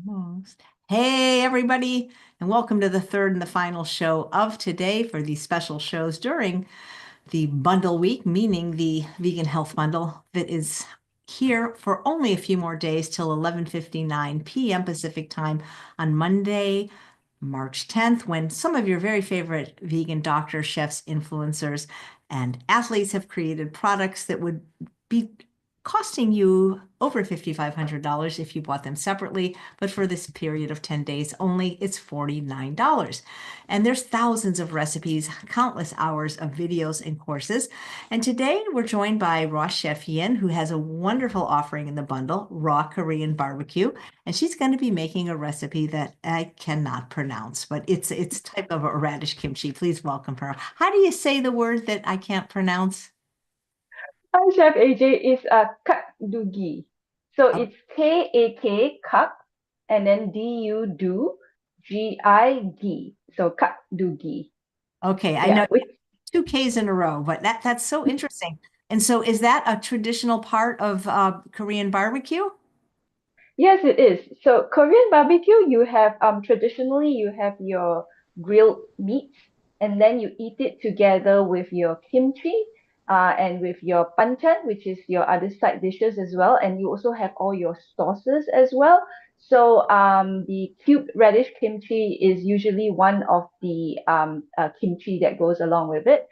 Almost. Hey, everybody, and welcome to the third and the final show of today for these special shows during the bundle week, meaning the vegan health bundle that is here for only a few more days till 11:59 p.m. Pacific time on Monday, March 10th, when some of your very favorite vegan doctors, chefs, influencers, and athletes have created products that would be costing you over $5,500 if you bought them separately, but for this period of 10 days only, it's $49. And there's thousands of recipes, countless hours of videos and courses. And today we're joined by raw Chef Yin, who has a wonderful offering in the bundle, raw Korean barbecue. And she's going to be making a recipe that I cannot pronounce, but it's type of a radish kimchi. Please welcome her. How do you say the word that I can't pronounce? Hi, Chef AJ. It's Kkakdugi. So Oh, it's K-A-K, Kak, and then D-U do, G-I-D. So Kkakdugi. okay, I Yeah. know two K's in a row, but that's so interesting. And so is that a traditional part of Korean barbecue? Yes, it is. So Korean barbecue, you have traditionally you have your grilled meats, and then you eat it together with your kimchi, and with your banchan, which is your other side dishes as well, and you also have all your sauces as well. So the cubed radish kimchi is usually one of the kimchi that goes along with it.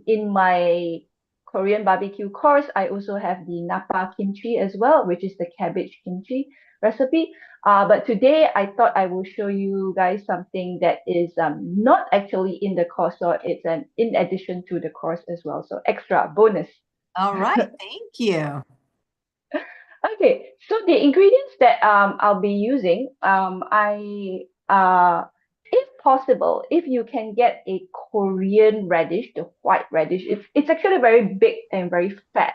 In my Korean barbecue course, I also have the Napa kimchi as well, which is the cabbage kimchi recipe. But today I thought I will show you guys something that is not actually in the course, so it's an in addition to the course as well. So extra bonus. All right, thank you. Okay, so the ingredients that I'll be using, if possible, if you can get a Korean radish, the white radish, it's actually very big and very fat.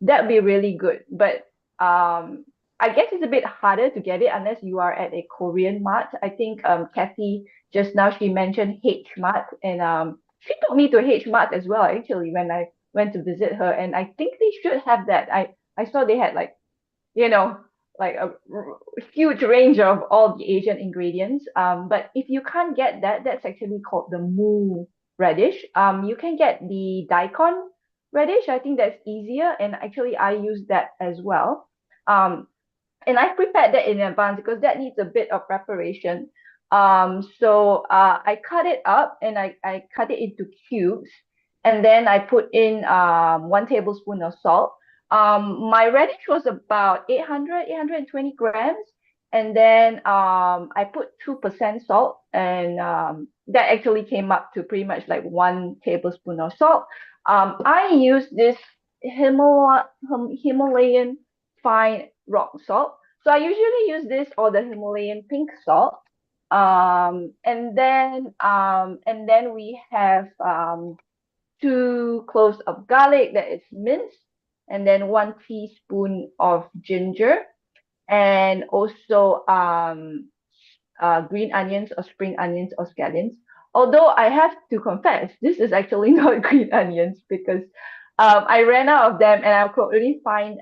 That'd be really good. But I guess it's a bit harder to get it unless you are at a Korean mart. I think Kathy just now she mentioned H Mart, and she took me to H Mart as well actually when I went to visit her, and I think they should have that. I saw they had like you know, like a huge range of all the Asian ingredients. But if you can't get that, that's actually called the moo radish. You can get the daikon radish. I think that's easier, and actually I use that as well. And I prepared that in advance because that needs a bit of preparation. So I cut it up and I cut it into cubes, and then I put in 1 tablespoon of salt. My radish was about 820 grams, and then I put 2% salt, and that actually came up to pretty much like 1 tablespoon of salt. I use this Himalayan fine rock salt. So I usually use this or the Himalayan pink salt. And then we have 2 cloves of garlic that is minced, and then 1 teaspoon of ginger, and also green onions or spring onions or scallions. Although I have to confess, this is actually not green onions because I ran out of them and I could only find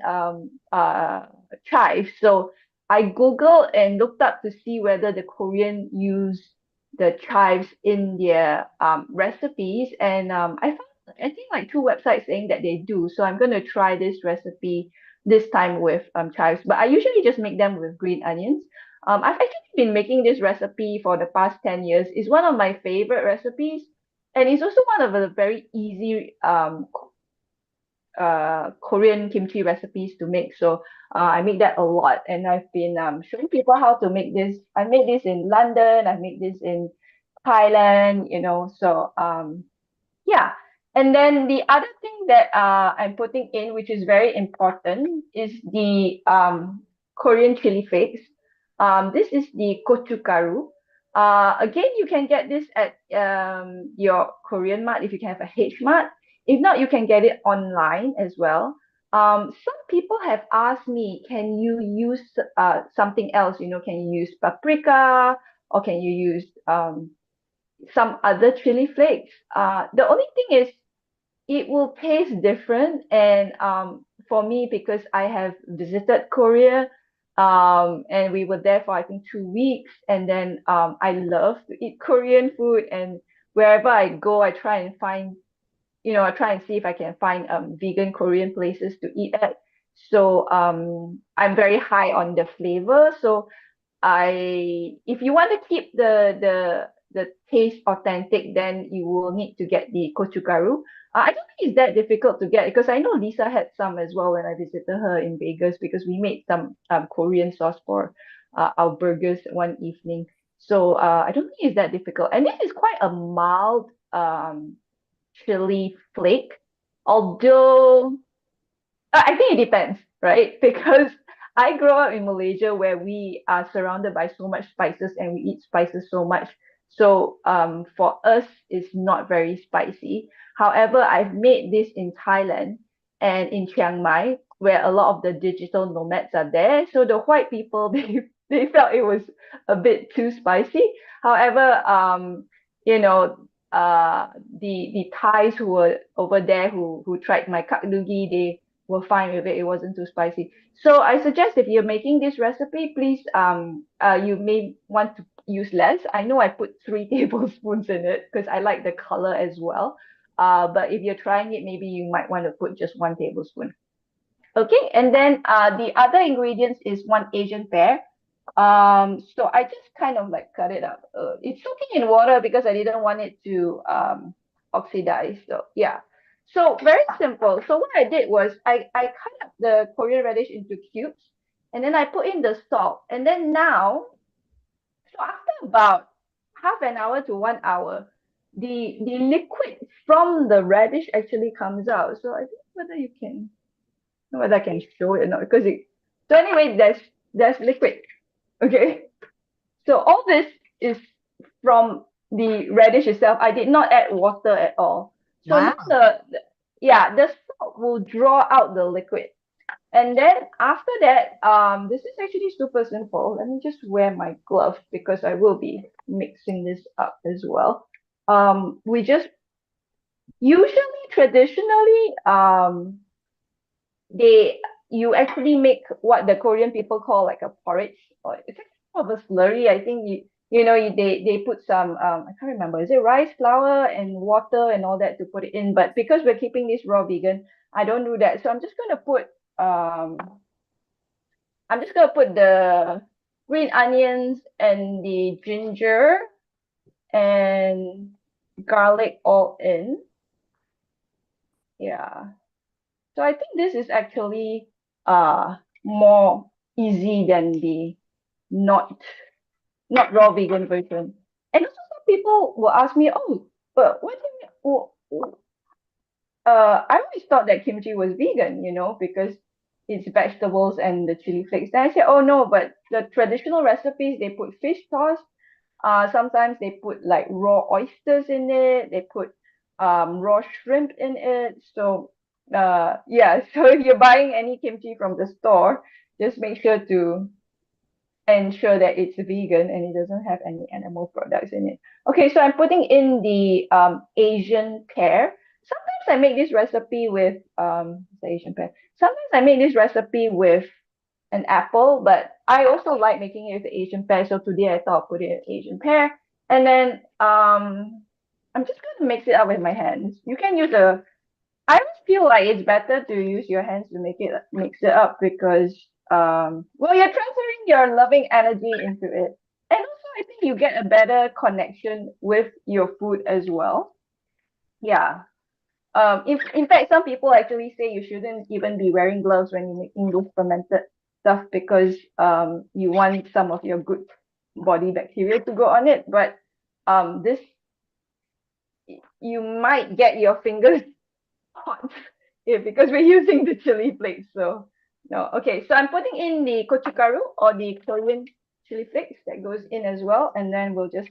chives. So I Googled and looked up to see whether the Korean use the chives in their recipes, and I found I think like 2 websites saying that they do. So I'm gonna try this recipe this time with chives, but I usually just make them with green onions. I've actually been making this recipe for the past 10 years. It's one of my favorite recipes, and it's also one of the very easy Korean kimchi recipes to make. So I make that a lot, and I've been showing people how to make this. I made this in London. I made this in Thailand. So yeah. And then the other thing that I'm putting in, which is very important, is the Korean chili flakes. This is the Gochugaru. Again, you can get this at your Korean mart if you can have a H mart. If not, you can get it online as well. Some people have asked me, can you use something else? Can you use paprika or can you use some other chili flakes? The only thing is it will taste different. And for me, because I have visited Korea, And we were there for I think 2 weeks. And then I love to eat Korean food, and wherever I go, I try and find, I try and see if I can find vegan Korean places to eat at. So I'm very high on the flavor. So if you want to keep the taste authentic, then you will need to get the Gochugaru. I don't think it's that difficult to get because I know Lisa had some as well when I visited her in Vegas, because we made some Korean sauce for our burgers one evening. So I don't think it's that difficult. And this is quite a mild chili flake, although I think it depends, right? Because I grew up in Malaysia where we are surrounded by so much spices and we eat spices so much. So for us, it's not very spicy. However, I've made this in Thailand and in Chiang Mai, where a lot of the digital nomads are there. So the white people, they felt it was a bit too spicy. However, you know, the Thais who were over there who tried my Kkakdugi, they were fine with it. It wasn't too spicy. So I suggest if you're making this recipe, please you may want to use less. I know I put 3 tablespoons in it because I like the color as well. But if you're trying it, maybe you might want to put just 1 tablespoon. Okay, and then the other ingredients is one Asian pear. So I just kind of like cut it up. It's soaking in water because I didn't want it to oxidize. So yeah. So very simple. So what I did was I cut up the Korean radish into cubes, and then I put in the salt. And then now, so after about half an hour to 1 hour, the liquid from the radish actually comes out. So I don't know whether you can, whether I can show it or not, because it. So anyway, there's liquid. Okay. So all this is from the radish itself. I did not add water at all. So now Wow. yeah, the salt will draw out the liquid. And then after that, this is actually super simple. Let me just wear my glove because I will be mixing this up as well. We just usually traditionally they you actually make what the Korean people call like a porridge, or it's actually more of a slurry. I think they put some I can't remember, is it rice flour and water and all that to put it in. But because we're keeping this raw vegan, I don't do that. So I'm just gonna put the green onions and the ginger and garlic all in. Yeah. So I think this is actually uh more easy than the not not raw vegan version. And also some people will ask me, oh, but what do you mean? I always thought that kimchi was vegan, because it's vegetables and the chili flakes. Then I said, oh no, but the traditional recipes they put fish sauce. Sometimes they put like raw oysters in it. They put raw shrimp in it. So yeah, so if you're buying any kimchi from the store, just make sure to ensure that it's vegan and it doesn't have any animal products in it. Okay, so I'm putting in the Asian pear. Sometimes I make this recipe with the Asian pear. Sometimes I make this recipe with an apple, but I also like making it with the Asian pear. So today I thought I'll put it in Asian pear. And then I'm just going to mix it up with my hands. You can use a I always feel like it's better to use your hands to mix it up because well, you're transferring your loving energy into it. And also I think you get a better connection with your food as well. Yeah. In fact, some people actually say you shouldn't even be wearing gloves when you're making this fermented stuff because you want some of your good body bacteria to go on it. But this you might get your fingers hot, yeah, because we're using the chili flakes. So no, okay. So I'm putting in the Gochugaru or the Korean chili flakes that goes in as well, and then we'll just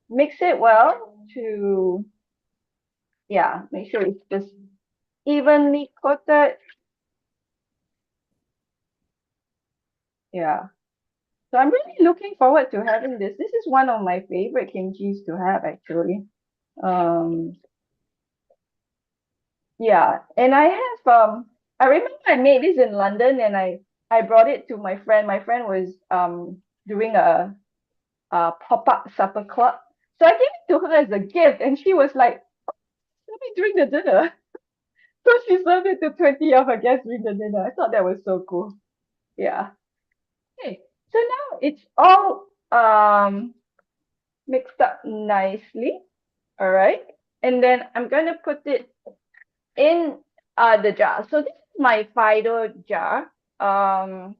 mix it well to yeah, make sure it's just evenly coated. Yeah. So I'm really looking forward to having this. This is one of my favorite kimchis to have actually. Um, yeah, and I remember I made this in London and I I brought it to my friend. My friend was doing a pop-up supper club. So I gave it to her as a gift, and she was like, "Let me during the dinner." So she served it to 20 of her guests during the dinner. I thought that was so cool. Yeah. Okay. So now it's all mixed up nicely. All right. And then I'm gonna put it in the jar. So this is my Fido jar. Um,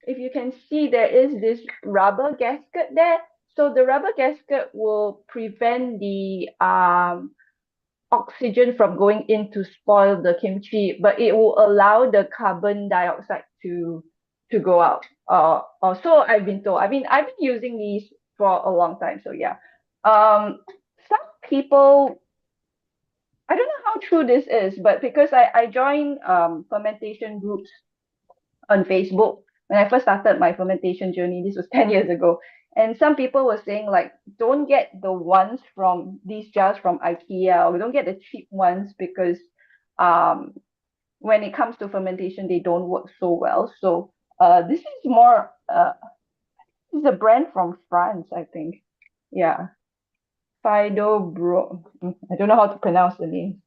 if you can see, there is this rubber gasket there. So the rubber gasket will prevent the oxygen from going in to spoil the kimchi, but it will allow the carbon dioxide to go out. So I've been told. I mean, I've been using these for a long time. So yeah. Some people, I don't know how true this is, but because I joined fermentation groups on Facebook when I first started my fermentation journey. This was 10 years ago. And some people were saying, like, don't get the ones from these jars from IKEA, or don't get the cheap ones because um, when it comes to fermentation, they don't work so well. So this is more, this is a brand from France, I think. Yeah. Fido Bro. I don't know how to pronounce the name.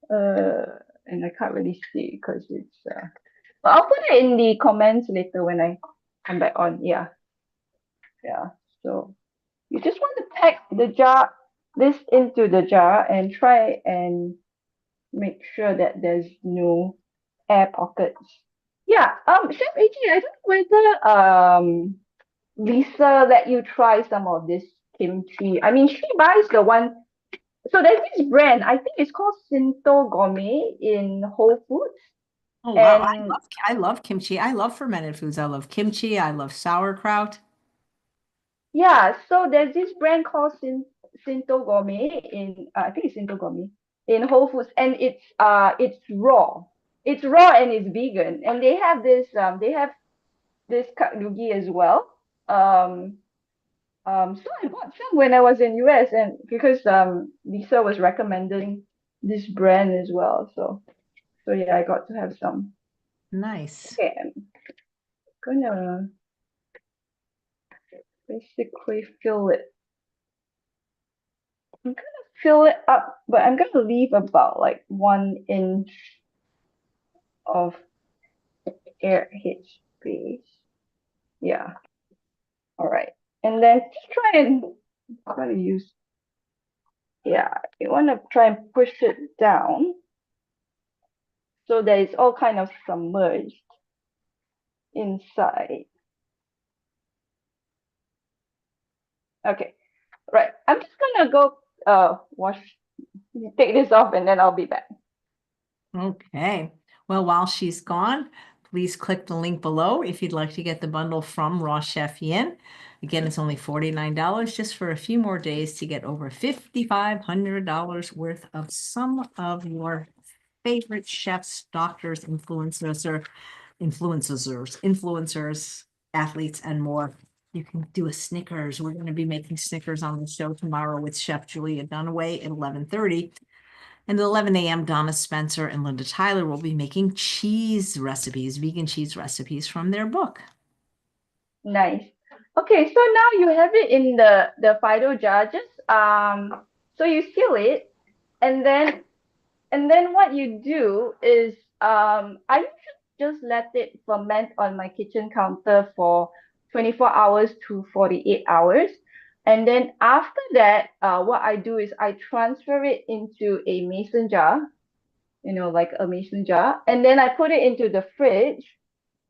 Uh, and I can't really see because it's but I'll put it in the comments later when I come back on. Yeah, yeah. So you just want to pack the jar, this into the jar and try and make sure that there's no air pockets. Yeah, Chef AG, I don't know whether Lisa let you try some of this kimchi. I mean, she buys the one. So there's this brand, I think it's called Sinto Gourmet in Whole Foods. Oh wow, And I love kimchi. I love fermented foods. I love kimchi. I love sauerkraut. yeah, so there's this brand called Sinto Gourmet in I think it's Sinto Gourmet in Whole Foods, and it's raw. It's raw and it's vegan, and they have this Kkakdugi as well. Um so I bought some when I was in US, and because Lisa was recommending this brand as well. So yeah, I got to have some. Nice. Okay, I'm gonna basically fill it. I'm gonna fill it up, but I'm gonna leave about like 1 inch of airhead space. Yeah. All right. And then just try and try to use, yeah, you want to try and push it down so that it's all kind of submerged inside. Okay. Right. I'm just gonna go wash, take this off, and then I'll be back. Okay. Well, while she's gone, please click the link below if you'd like to get the bundle from Raw Chef Yin. Again, it's only $49 just for a few more days to get over $5,500 worth of some of your favorite chefs, doctors, influencers, athletes, and more. You can do a Snickers. We're going to be making Snickers on the show tomorrow with Chef Julia Dunaway at 11:30. And at 11 a.m., Donna Spencer and Linda Tyler will be making cheese recipes, vegan cheese recipes from their book. Nice. Okay, so now you have it in the Fido jar. Just so you seal it, and then what you do is I usually just let it ferment on my kitchen counter for 24 hours to 48 hours. And then after that, what I do is I transfer it into a mason jar, like a mason jar, and then I put it into the fridge,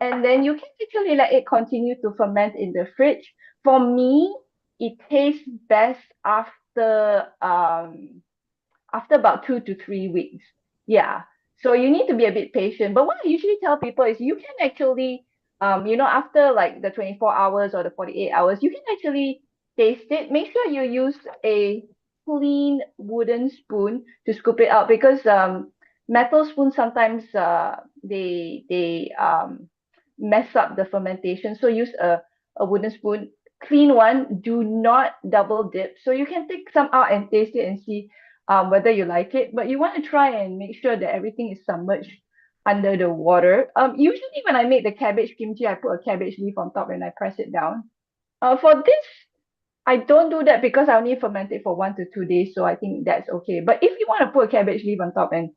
and then you can actually let it continue to ferment in the fridge. For me, it tastes best after about 2 to 3 weeks. Yeah. So you need to be a bit patient. But what I usually tell people is you can actually, after like the 24 hours or the 48 hours, you can actually taste it. Make sure you use a clean wooden spoon to scoop it out, because metal spoons sometimes they mess up the fermentation. So use a wooden spoon, clean one. Do not double dip. So you can take some out and taste it and see whether you like it. But you want to try and make sure that everything is submerged under the water. Usually when I make the cabbage kimchi, I put a cabbage leaf on top and I press it down. For this, I don't do that because I only ferment it for 1 to 2 days, so I think that's okay. But if you want to put a cabbage leaf on top and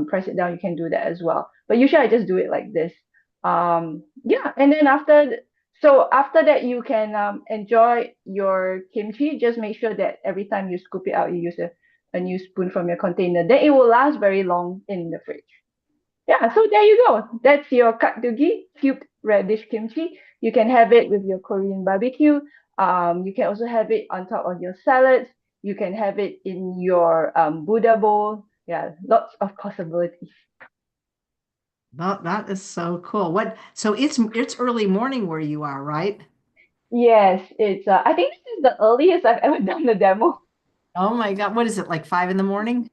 press it down, you can do that as well. But usually I just do it like this. Yeah, and then after that you can enjoy your kimchi. Just make sure that every time you scoop it out, you use a new spoon from your container. Then it will last very long in the fridge. Yeah, so there you go. That's your Kkakdugi cubed radish kimchi. You can have it with your Korean barbecue. You can also have it on top of your salads. You can have it in your Buddha bowl. Yeah, lots of possibilities. That is so cool. So it's early morning where you are, right? Yes, it's. I think this is the earliest I've ever done the demo. Oh my God. What is it, like 5 in the morning?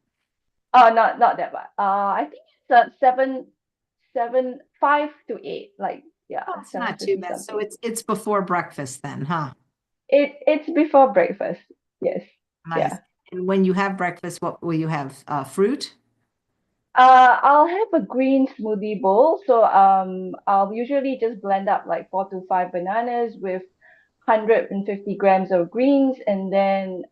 Oh, not that bad. I think it's 5 to 8. Like yeah, Oh, it's seven not too fifty bad. So something. it's before breakfast then, huh? It's before breakfast. Yes. Nice. Yeah. And when you have breakfast, what will you have? Fruit? I'll have a green smoothie bowl. So I'll usually just blend up like 4 to 5 bananas with 150 grams of greens, and then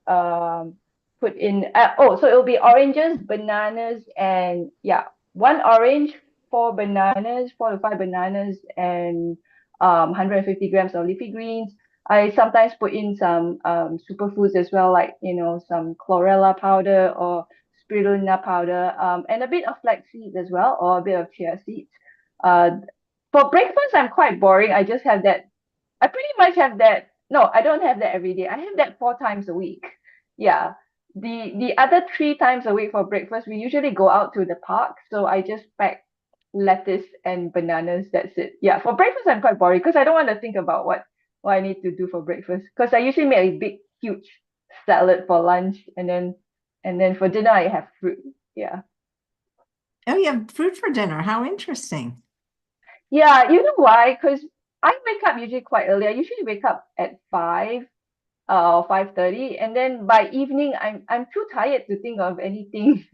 put in so it'll be oranges, bananas, and yeah, one orange, 4 to 5 bananas, and 150 grams of leafy greens. I sometimes put in some superfoods as well, like some chlorella powder or spirulina powder, and a bit of flax seeds as well, or a bit of chia seeds. Uh, for breakfast, I'm quite boring. I just have that. I pretty much have that. No, I don't have that every day. I have that 4 times a week. Yeah. The other 3 times a week for breakfast, we usually go out to the park. So I just pack lettuce and bananas. That's it. Yeah. For breakfast, I'm quite boring because I don't want to think about what I need to do for breakfast. Because I usually make a big, huge salad for lunch, and then for dinner I have fruit. Yeah. Oh, you have fruit for dinner. How interesting. Yeah. You know why? Because I wake up usually quite early. I usually wake up at 5 or 5:30, and then by evening I'm too tired to think of anything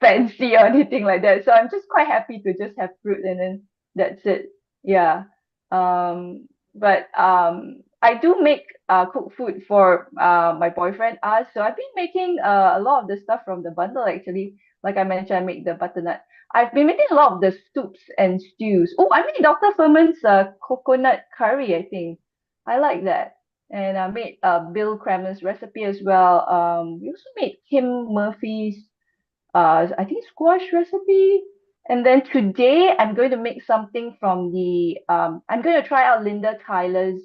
fancy or anything like that. So I'm just quite happy to just have fruit, and then that's it. Yeah. But I do make cook food for my boyfriend us. So I've been making a lot of the stuff from the bundle actually. Like I mentioned, I make the butternut. I've been making a lot of the soups and stews. Oh, I made Dr. Furman's coconut curry, I think. I like that. And I made Bill Kramer's recipe as well. We also made Kim Murphy's I think squash recipe. And then today I'm going to make something from the I'm going to try out Linda Tyler's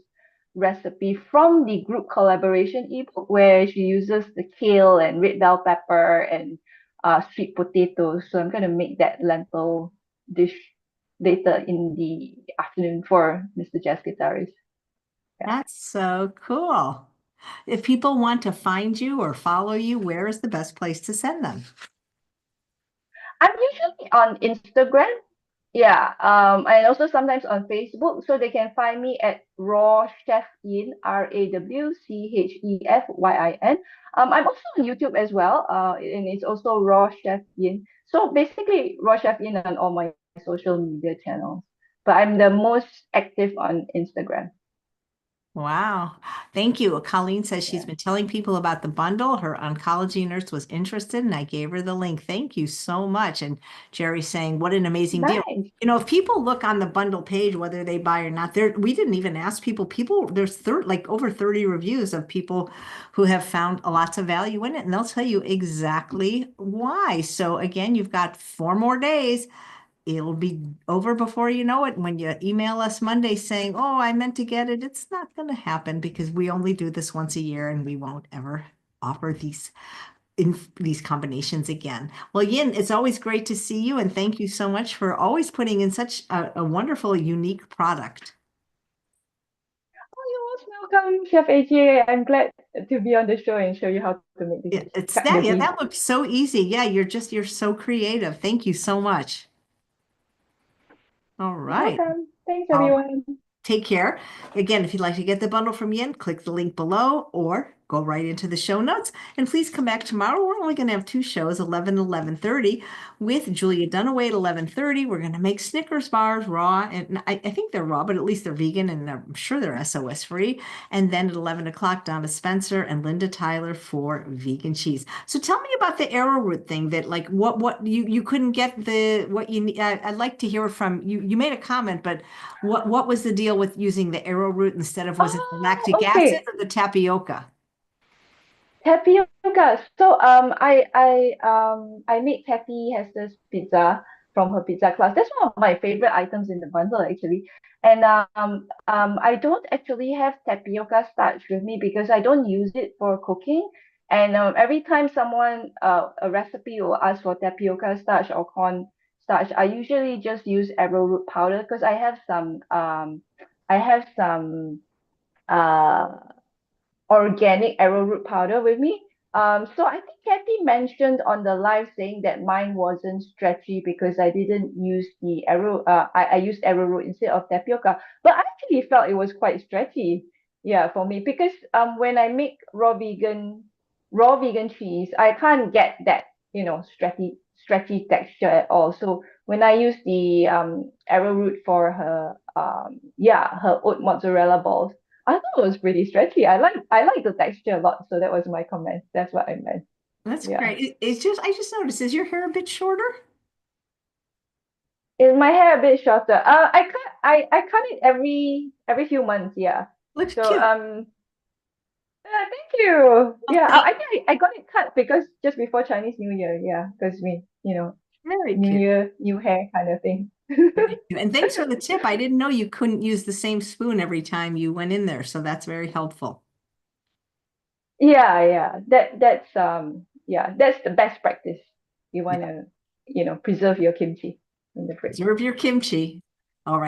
recipe from the group collaboration ebook where she uses the kale and red bell pepper and sweet potatoes. So I'm going to make that lentil dish later in the afternoon for Mr. Jazz Guitarist. Yeah. That's so cool. If people want to find you or follow you, where is the best place to send them? I'm usually on Instagram. Yeah, and also sometimes on Facebook, so they can find me at Raw Chef Yin, RAWCHEFYIN. I'm also on YouTube as well, and it's also Raw Chef Yin. So basically, Raw Chef Yin on all my social media channels, but I'm the most active on Instagram. Wow. Thank you. Colleen says she's Yeah, been telling people about the bundle. Her oncology nurse was interested, and I gave her the link. Thank you so much. And Jerry's saying, what an amazing deal. nice. If people look on the bundle page, whether they buy or not, we didn't even ask people, there's like over 30 reviews of people who have found lots of value in it, and they'll tell you exactly why. So again, you've got 4 more days. It'll be over before you know it. When you email us Monday saying, "Oh, I meant to get it," it's not going to happen because we only do this once a year and we won't ever offer these combinations again. Well, Yin, it's always great to see you, and thank you so much for always putting in such a wonderful, unique product. Oh, you're most welcome, Chef AJ. I'm glad to be on the show and show you how to make the It's cut that, yeah, noogie. that looks so easy. Yeah, you're so creative. Thank you so much. All right. Welcome. Thanks, I'll everyone. take care. Again, if you'd like to get the bundle from Yin, click the link below or go right into the show notes. And please come back tomorrow. We're only going to have two shows, 11 and 11:30, with Julia Dunaway at 11:30. We're going to make Snickers bars raw. And I think they're raw, but at least they're vegan and I'm sure they're SOS free. And then at 11 o'clock, Donna Spencer and Linda Tyler for vegan cheese. So tell me about the arrowroot thing that like what you couldn't get the what you need. I'd like to hear from you. You made a comment, but what was the deal with using the arrowroot instead of was it the Oh, lactic acid okay. or the tapioca? Tapioca. So I made Tappy Hester's pizza from her pizza class. That's one of my favorite items in the bundle actually. And I don't actually have tapioca starch with me because I don't use it for cooking. And every time someone a recipe will ask for tapioca starch or corn starch, I usually just use arrowroot powder because I have some uh organic arrowroot powder with me. So I think Kathy mentioned on the live saying that mine wasn't stretchy because I didn't use the I used arrowroot instead of tapioca. But I actually felt it was quite stretchy, yeah, for me because when I make raw vegan cheese, I can't get that, stretchy texture at all. So when I use the arrowroot for her her oat mozzarella balls, I thought it was pretty stretchy. I like the texture a lot, so that was my comment. That's what I meant. That's Yeah. great. It's just I just noticed, is your hair a bit shorter? Is my hair a bit shorter? I cut it every few months, yeah. Looks So cute. thank you. Oh, Yeah, thank I think I got it cut because just before Chinese New Year, yeah, because very New cute. Year, new hair kind of thing. Very cute. And thanks for the tip. I didn't know you couldn't use the same spoon every time you went in there, so that's very helpful. Yeah, yeah. That's the best practice. You want Yeah. to, preserve your kimchi in the fridge. Serve your kimchi. All right.